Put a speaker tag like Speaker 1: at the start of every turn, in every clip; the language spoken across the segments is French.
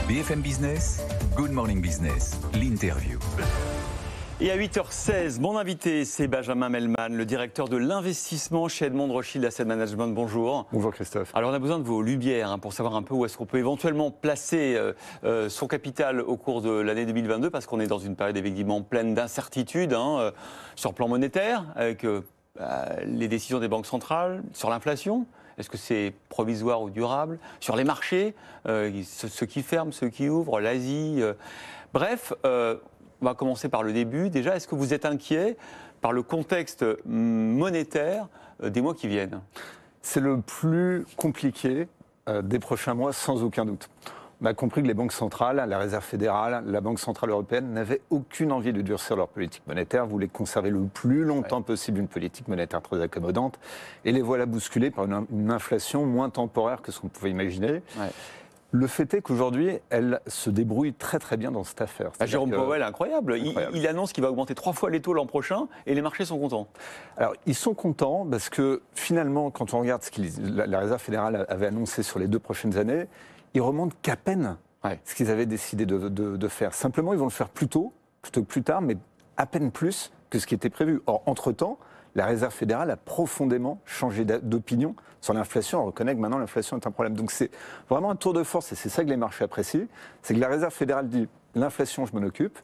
Speaker 1: BFM Business, Good Morning Business, l'interview.
Speaker 2: Et à 8h16, mon invité, c'est Benjamin Mehlman, le directeur de l'investissement chez Edmond de Rothschild Asset Management. Bonjour.
Speaker 3: Bonjour Christophe.
Speaker 2: Alors on a besoin de vos lumières pour savoir un peu où est-ce qu'on peut éventuellement placer son capital au cours de l'année 2022, parce qu'on est dans une période évidemment pleine d'incertitudes sur le plan monétaire, avec les décisions des banques centrales, sur l'inflation. Est-ce que c'est provisoire ou durable? Sur les marchés, ceux qui ferment, ceux qui ouvrent, l'Asie. Bref, on va commencer par le début. Déjà, est-ce que vous êtes inquiet par le contexte monétaire des mois qui viennent?
Speaker 3: C'est le plus compliqué des prochains mois, sans aucun doute. On a compris que les banques centrales, la Réserve fédérale, la Banque centrale européenne n'avaient aucune envie de durcir leur politique monétaire, voulaient conserver le plus longtemps possible une politique monétaire très accommodante, et les voilà bousculés par une inflation moins temporaire que ce qu'on pouvait imaginer. Ouais. Le fait est qu'aujourd'hui, elle se débrouille très très bien dans cette affaire.
Speaker 2: Jérôme Powell, incroyable. Il annonce qu'il va augmenter 3 fois les taux l'an prochain et les marchés sont contents.
Speaker 3: Alors, ils sont contents parce que finalement, quand on regarde ce que la Réserve fédérale avait annoncé sur les 2 prochaines années, ils remontent qu'à peine ce qu'ils avaient décidé de faire. Simplement, ils vont le faire plus tôt, plutôt que plus tard, mais à peine plus que ce qui était prévu. Or, entre-temps, la Réserve fédérale a profondément changé d'opinion sur l'inflation. On reconnaît que maintenant l'inflation est un problème. Donc c'est vraiment un tour de force, et c'est ça que les marchés apprécient. C'est que la Réserve fédérale dit l'inflation, je m'en occupe,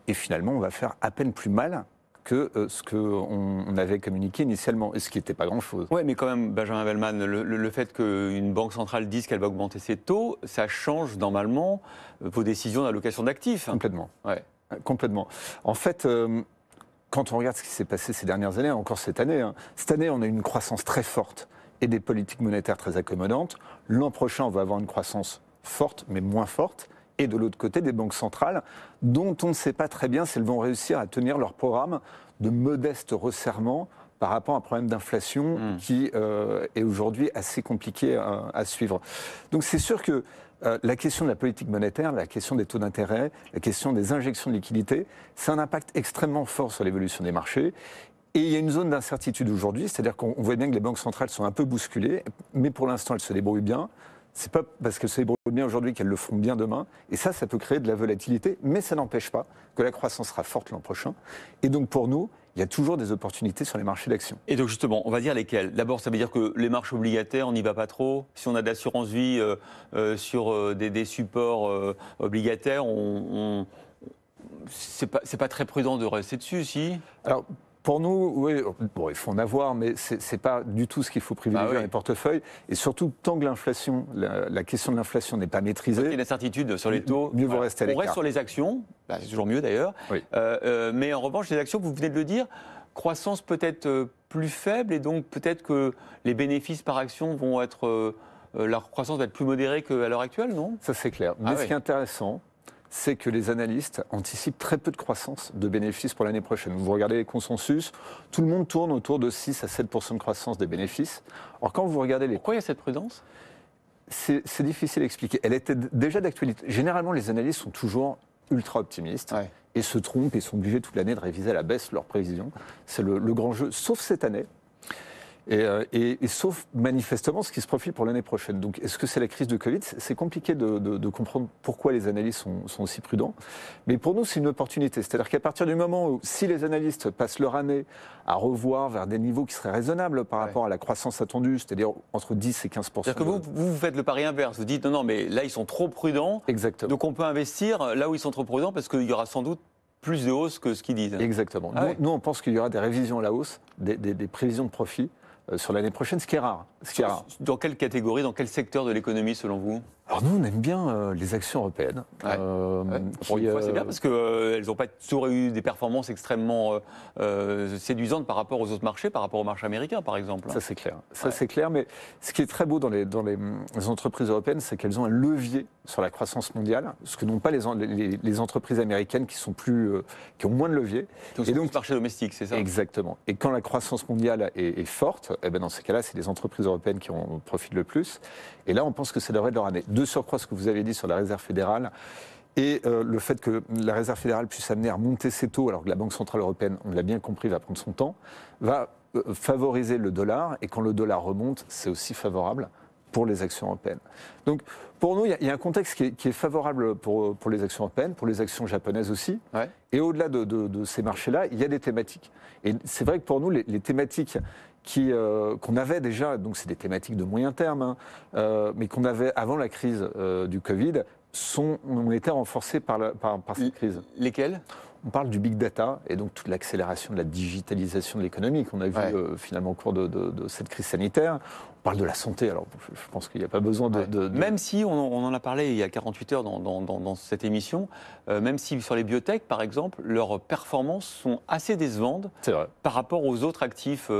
Speaker 3: et finalement on va faire à peine plus mal que ce qu'on avait communiqué initialement, et ce qui n'était pas grand-chose.
Speaker 2: Oui, mais quand même, Benjamin Mehlman, le fait qu'une banque centrale dise qu'elle va augmenter ses taux, ça change normalement vos décisions d'allocation d'actifs.
Speaker 3: Complètement.
Speaker 2: Ouais.
Speaker 3: Complètement. En fait, quand on regarde ce qui s'est passé ces dernières années, encore cette année, on a eu une croissance très forte et des politiques monétaires très accommodantes. L'an prochain, on va avoir une croissance forte, mais moins forte. Et de l'autre côté, des banques centrales dont on ne sait pas très bien si elles vont réussir à tenir leur programme de modeste resserrement par rapport à un problème d'inflation qui est aujourd'hui assez compliqué à suivre. Donc c'est sûr que la question de la politique monétaire, la question des taux d'intérêt, la question des injections de liquidités, c'est un impact extrêmement fort sur l'évolution des marchés. Et il y a une zone d'incertitude aujourd'hui, c'est-à-dire qu'on voit bien que les banques centrales sont un peu bousculées, mais pour l'instant elles se débrouillent bien. C'est pas parce qu'elles se débrouillent bien aujourd'hui qu'elles le feront bien demain. Et ça peut créer de la volatilité, mais ça n'empêche pas que la croissance sera forte l'an prochain. Et donc pour nous, il y a toujours des opportunités sur les marchés d'actions.
Speaker 2: Et donc justement, on va dire lesquelles. D'abord, ça veut dire que les marchés obligataires, on n'y va pas trop. Si on a de l'assurance vie sur des supports obligataires, c'est pas très prudent de rester dessus, si?
Speaker 3: Alors, pour nous, oui, bon, il faut en avoir, mais ce n'est pas du tout ce qu'il faut privilégier dans les portefeuilles. Et surtout, tant que l'inflation, la question de l'inflation n'est pas maîtrisée...
Speaker 2: Il y a une incertitude sur les taux.
Speaker 3: Mieux vaut rester à l'écart.
Speaker 2: On reste sur les actions, c'est toujours mieux d'ailleurs. Oui. Mais en revanche, les actions, vous venez de le dire, croissance peut-être plus faible, et donc peut-être que les bénéfices par action vont être... leur croissance va être plus modérée qu'à l'heure actuelle, non?
Speaker 3: Ça, c'est clair. Mais ce qui est intéressant, c'est que les analystes anticipent très peu de croissance de bénéfices pour l'année prochaine. Vous regardez les consensus, tout le monde tourne autour de 6 à 7% de croissance des bénéfices. Or, quand vous regardez
Speaker 2: Pourquoi il y a cette prudence?
Speaker 3: C'est difficile à expliquer. Elle était déjà d'actualité. Généralement, les analystes sont toujours ultra optimistes et se trompent et sont obligés toute l'année de réviser à la baisse leurs prévisions. C'est le grand jeu, sauf cette année. Et sauf manifestement ce qui se profile pour l'année prochaine. Donc est-ce que c'est la crise de Covid? C'est compliqué de comprendre pourquoi les analystes sont aussi prudents. Mais pour nous, c'est une opportunité. C'est-à-dire qu'à partir du moment où, si les analystes passent leur année à revoir vers des niveaux qui seraient raisonnables par rapport à la croissance attendue, c'est-à-dire entre 10 et 15%.
Speaker 2: C'est-à-dire que vous faites le pari inverse. Vous dites non, mais là, ils sont trop prudents.
Speaker 3: Exactement.
Speaker 2: Donc on peut investir là où ils sont trop prudents parce qu'il y aura sans doute plus de hausse que ce qu'ils disent.
Speaker 3: Exactement. Nous, on pense qu'il y aura des révisions à la hausse, des prévisions de profit sur l'année prochaine, ce qui est rare.
Speaker 2: Dans quelle catégorie, dans quel secteur de l'économie, selon vous?
Speaker 3: Alors nous, on aime bien les actions européennes.
Speaker 2: Pour une fois, c'est bien, parce qu'elles n'ont pas toujours eu des performances extrêmement séduisantes par rapport aux autres marchés, par rapport au marché américain, par exemple.
Speaker 3: Ça, c'est clair. C'est clair, mais ce qui est très beau dans les entreprises européennes, c'est qu'elles ont un levier sur la croissance mondiale, ce que n'ont pas les entreprises américaines qui ont moins de levier.
Speaker 2: Et donc, le marché domestique, c'est ça?
Speaker 3: Exactement. Et quand la croissance mondiale est forte, eh ben dans ces cas-là, c'est les entreprises européennes qui en profitent le plus. Et là, on pense que ça devrait être leur année. De surcroît, ce que vous avez dit sur la Réserve fédérale et le fait que la Réserve fédérale puisse amener à monter ses taux, alors que la Banque centrale européenne, on l'a bien compris, va prendre son temps, va favoriser le dollar. Et quand le dollar remonte, c'est aussi favorable pour les actions européennes. Donc, pour nous, il y a un contexte qui est favorable pour les actions européennes, pour les actions japonaises aussi.
Speaker 2: Ouais.
Speaker 3: Et au-delà de ces marchés-là, il y a des thématiques. Et c'est vrai que pour nous, les thématiques qu'on avait déjà, donc c'est des thématiques de moyen terme, mais qu'on avait avant la crise du Covid, ont été renforcées par cette crise.
Speaker 2: Lesquels ?
Speaker 3: On parle du big data et donc toute l'accélération de la digitalisation de l'économie qu'on a vu finalement au cours de cette crise sanitaire. On parle de la santé, alors je pense qu'il n'y a pas besoin de...
Speaker 2: Même si, on en a parlé il y a 48 heures dans cette émission, même si sur les biotech par exemple, leurs performances sont assez décevantes par rapport aux autres actifs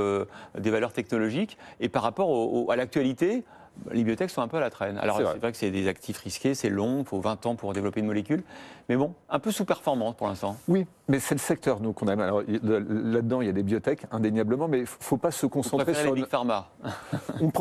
Speaker 2: des valeurs technologiques et par rapport à l'actualité. Les biotech sont un peu à la traîne. Alors c'est vrai que c'est des actifs risqués, c'est long, il faut 20 ans pour développer une molécule. Mais bon, un peu sous-performance pour l'instant.
Speaker 3: Oui, mais c'est le secteur nous qu'on aime. Alors là-dedans, il y a des biotech, indéniablement, mais il ne faut pas se concentrer sur...
Speaker 2: les big pharma.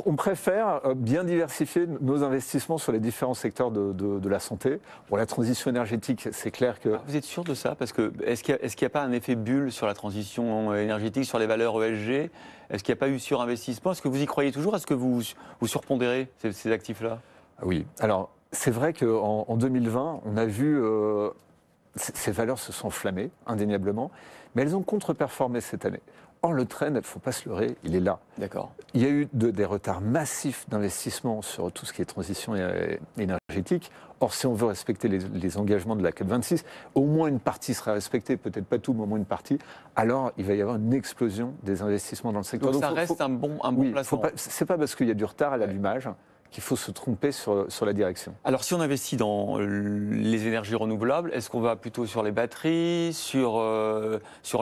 Speaker 3: On préfère bien diversifier nos investissements sur les différents secteurs de la santé. Pour la transition énergétique, c'est clair que...
Speaker 2: Vous êtes sûr de ça? Parce que est-ce qu'il n'y a pas un effet bulle sur la transition énergétique, sur les valeurs ESG? Est-ce qu'il n'y a pas eu surinvestissement? Est-ce que vous y croyez toujours? Est-ce que vous surpondérez ces actifs-là?
Speaker 3: Oui. Alors, c'est vrai qu'en 2020, on a vu... ces valeurs se sont enflammées, indéniablement, mais elles ont contre-performé cette année. Or, le trend, il ne faut pas se leurrer, il est là.
Speaker 2: D'accord.
Speaker 3: Il y a eu des retards massifs d'investissement sur tout ce qui est transition énergétique. Or, si on veut respecter les engagements de la COP26, au moins une partie sera respectée, peut-être pas tout, mais au moins une partie. Alors, il va y avoir une explosion des investissements dans le secteur.
Speaker 2: Donc ça reste un bon placement.
Speaker 3: Ce n'est pas parce qu'il y a du retard à l'allumage qu'il faut se tromper sur la direction.
Speaker 2: Alors, si on investit dans les énergies renouvelables, est-ce qu'on va plutôt sur les batteries, sur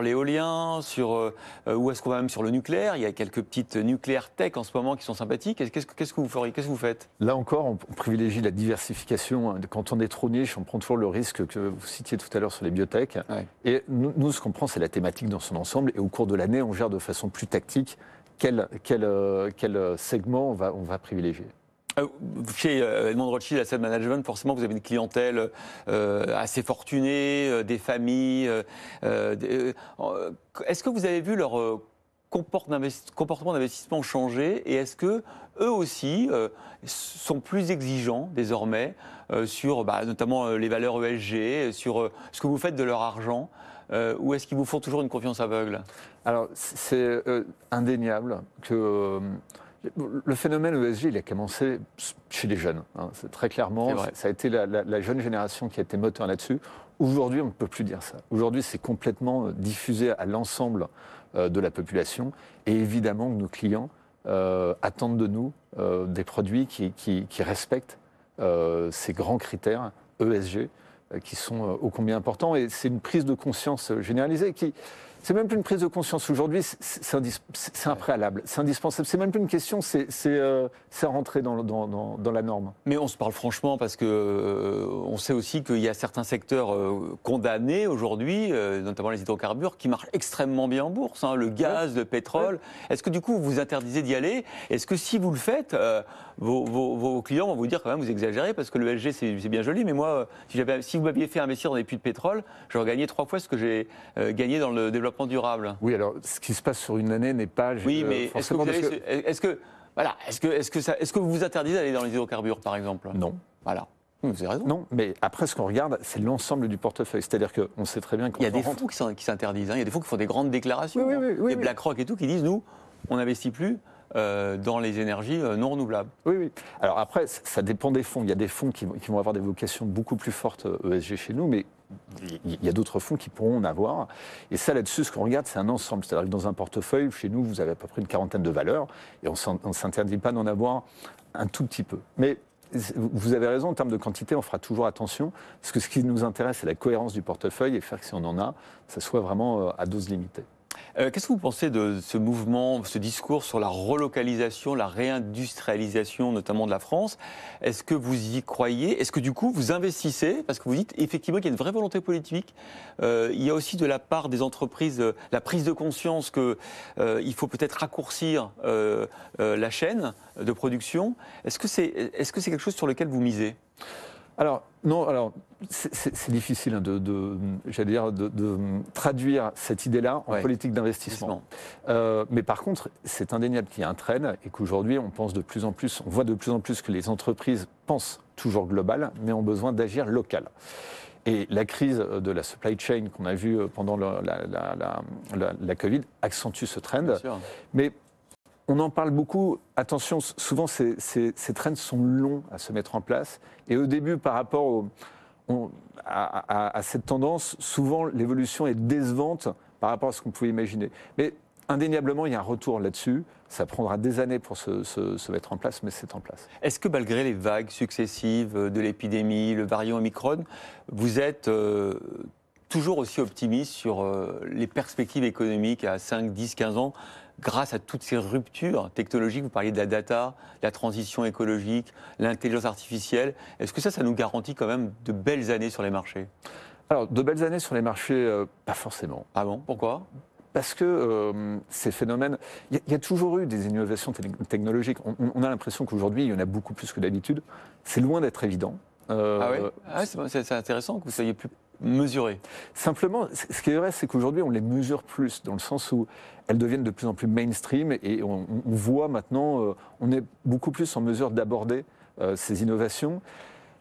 Speaker 2: l'éolien, ou est-ce qu'on va même sur le nucléaire? Il y a quelques petites nucléaires tech en ce moment qui sont sympathiques. Qu'est-ce que vous feriez? Qu'est-ce que vous faites?
Speaker 3: Là encore, on privilégie la diversification. Quand on est trop niche, on prend toujours le risque que vous citiez tout à l'heure sur les biotech. Ouais. Et nous, ce qu'on prend, c'est la thématique dans son ensemble. Et au cours de l'année, on gère de façon plus tactique quel segment on va privilégier.
Speaker 2: Chez Edmond Rothschild Asset Management, forcément, vous avez une clientèle assez fortunée, des familles. Est-ce que vous avez vu leur comportement d'investissement changer et est-ce que eux aussi sont plus exigeants désormais sur notamment les valeurs ESG, sur ce que vous faites de leur argent ou est-ce qu'ils vous font toujours une confiance aveugle?
Speaker 3: Alors, c'est indéniable que... Le phénomène ESG, il a commencé chez les jeunes. C'est très clairement, ça a été la jeune génération qui a été moteur là-dessus. Aujourd'hui, on ne peut plus dire ça. Aujourd'hui, c'est complètement diffusé à l'ensemble de la population. Et évidemment que nos clients attendent de nous des produits qui respectent ces grands critères ESG qui sont ô combien importants. Et c'est une prise de conscience généralisée c'est même plus une prise de conscience aujourd'hui, c'est un préalable, c'est indispensable. C'est même plus une question, c'est rentrer dans la norme.
Speaker 2: Mais on se parle franchement parce que on sait aussi qu'il y a certains secteurs condamnés aujourd'hui, notamment les hydrocarbures, qui marchent extrêmement bien en bourse. Le gaz, le pétrole. Est-ce que du coup vous interdisez d'y aller? Est-ce que si vous le faites, vos clients vont vous dire quand même vous exagérez parce que le ESG c'est bien joli, mais moi si vous m'aviez fait investir dans des puits de pétrole, j'aurais gagné 3 fois ce que j'ai gagné dans le développement durable.
Speaker 3: Oui, alors ce qui se passe sur une année n'est pas
Speaker 2: mais
Speaker 3: forcément...
Speaker 2: Est-ce que vous vous interdisez d'aller dans les hydrocarbures, par exemple?
Speaker 3: Non.
Speaker 2: Voilà. Vous avez raison.
Speaker 3: Non, mais après, ce qu'on regarde, c'est l'ensemble du portefeuille. C'est-à-dire qu'on sait très bien qu'il
Speaker 2: y a des fonds qui s'interdisent. Il y a des fonds qui font des grandes déclarations.
Speaker 3: Oui,
Speaker 2: BlackRock et tout, qui disent, nous, on n'investit plus dans les énergies non renouvelables.
Speaker 3: Oui. Alors après, ça dépend des fonds. Il y a des fonds qui vont avoir des vocations beaucoup plus fortes ESG chez nous, mais il y a d'autres fonds qui pourront en avoir. Et ça, là-dessus, ce qu'on regarde, c'est un ensemble. C'est-à-dire que dans un portefeuille, chez nous, vous avez à peu près une quarantaine de valeurs, et on ne s'interdit pas d'en avoir un tout petit peu. Mais vous avez raison, en termes de quantité, on fera toujours attention, parce que ce qui nous intéresse, c'est la cohérence du portefeuille, et faire que si on en a, ça soit vraiment à dose limitée.
Speaker 2: Qu'est-ce que vous pensez de ce mouvement, ce discours sur la relocalisation, la réindustrialisation notamment de la France? Est-ce que vous y croyez? Est-ce que du coup vous investissez? Parce que vous dites effectivement qu'il y a une vraie volonté politique. Il y a aussi de la part des entreprises la prise de conscience qu'il faut peut-être raccourcir la chaîne de production. Est-ce que c'est quelque chose sur lequel vous misez?
Speaker 3: Alors, non, alors, c'est difficile hein, j'allais dire, de traduire cette idée-là en politique d'investissement. Mais par contre, c'est indéniable qu'il y a un trend et qu'aujourd'hui, on voit de plus en plus que les entreprises pensent toujours global, mais ont besoin d'agir local. Et la crise de la supply chain qu'on a vue pendant la Covid accentue ce trend. Mais on en parle beaucoup. Attention, souvent ces trends sont longs à se mettre en place. Et au début, par rapport à cette tendance, souvent l'évolution est décevante par rapport à ce qu'on pouvait imaginer. Mais indéniablement, il y a un retour là-dessus. Ça prendra des années pour se mettre en place, mais c'est en place.
Speaker 2: Est-ce que malgré les vagues successives de l'épidémie, le variant Omicron, vous êtes toujours aussi optimiste sur les perspectives économiques à 5, 10, 15 ans grâce à toutes ces ruptures technologiques? Vous parliez de la data, la transition écologique, l'intelligence artificielle. Est-ce que ça nous garantit quand même de belles années sur les marchés?
Speaker 3: Alors, de belles années sur les marchés, pas forcément.
Speaker 2: Ah bon? Pourquoi?
Speaker 3: Parce que ces phénomènes, il y a toujours eu des innovations technologiques. On a l'impression qu'aujourd'hui, il y en a beaucoup plus que d'habitude. C'est loin d'être évident.
Speaker 2: Ah oui, c'est intéressant que vous soyez plus mesuré.
Speaker 3: Simplement, ce qui est vrai, c'est qu'aujourd'hui, on les mesure plus, dans le sens où elles deviennent de plus en plus mainstream et on voit maintenant, on est beaucoup plus en mesure d'aborder ces innovations.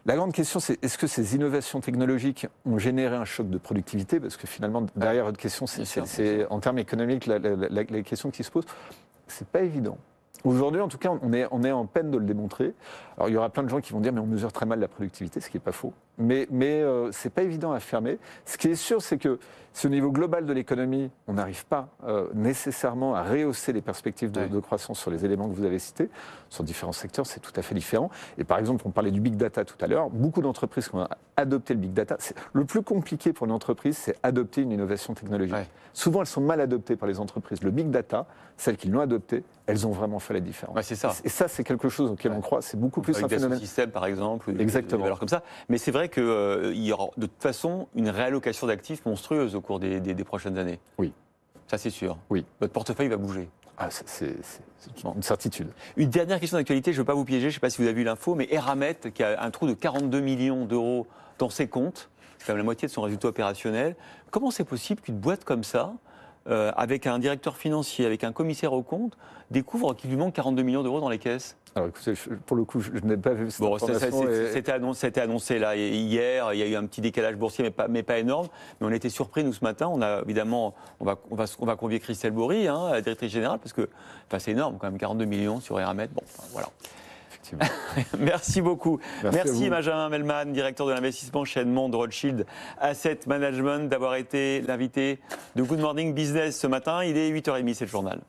Speaker 3: La grande question, c'est est-ce que ces innovations technologiques ont généré un choc de productivité? Parce que finalement, derrière votre question, c'est en termes économiques la question qui se pose. C'est pas évident. Aujourd'hui, en tout cas, on est en peine de le démontrer. Alors, il y aura plein de gens qui vont dire, mais on mesure très mal la productivité, ce qui n'est pas faux. Mais ce n'est pas évident à affirmer. Ce qui est sûr, c'est que si au niveau global de l'économie, on n'arrive pas nécessairement à rehausser les perspectives de croissance sur les éléments que vous avez cités, sur différents secteurs, c'est tout à fait différent. Et par exemple, on parlait du big data tout à l'heure. Beaucoup d'entreprises qui ont adopté le big data. Le plus compliqué pour une entreprise, c'est adopter une innovation technologique. Souvent, elles sont mal adoptées par les entreprises. Le big data, celles qui l'ont adopté, elles ont vraiment fait la différence.
Speaker 2: C'est ça.
Speaker 3: Et ça, c'est quelque chose auquel on croit. C'est beaucoup plus un phénomène.
Speaker 2: Système, par exemple,
Speaker 3: exactement.
Speaker 2: Des valeurs comme ça. Mais c'est vrai qu'il y aura de toute façon une réallocation d'actifs monstrueuse au cours des prochaines années.
Speaker 3: Oui.
Speaker 2: Ça, c'est sûr.
Speaker 3: Oui.
Speaker 2: Votre portefeuille va bouger.
Speaker 3: Ah, c'est une certitude.
Speaker 2: Une dernière question d'actualité, je ne veux pas vous piéger, je ne sais pas si vous avez vu l'info, mais Eramet, qui a un trou de 42 millions d'euros dans ses comptes, c'est quand même la moitié de son résultat opérationnel. Comment c'est possible qu'une boîte comme ça, avec un directeur financier, avec un commissaire aux comptes, découvre qu'il lui manque 42 millions d'euros dans les caisses?
Speaker 3: Alors écoutez, pour le coup, je n'ai pas vu cette information.
Speaker 2: C'était annoncé là hier, il y a eu un petit décalage boursier, mais pas énorme. Mais on était surpris, nous, ce matin. On a évidemment, on va convier Christelle Bory, la directrice générale, parce que c'est énorme quand même, 42 millions sur Eramet. Bon, voilà. Merci beaucoup. Merci Benjamin Mellmann, directeur de l'investissement chez Edmond de Rothschild Asset Management, d'avoir été l'invité de Good Morning Business ce matin. Il est 8h30, c'est le journal.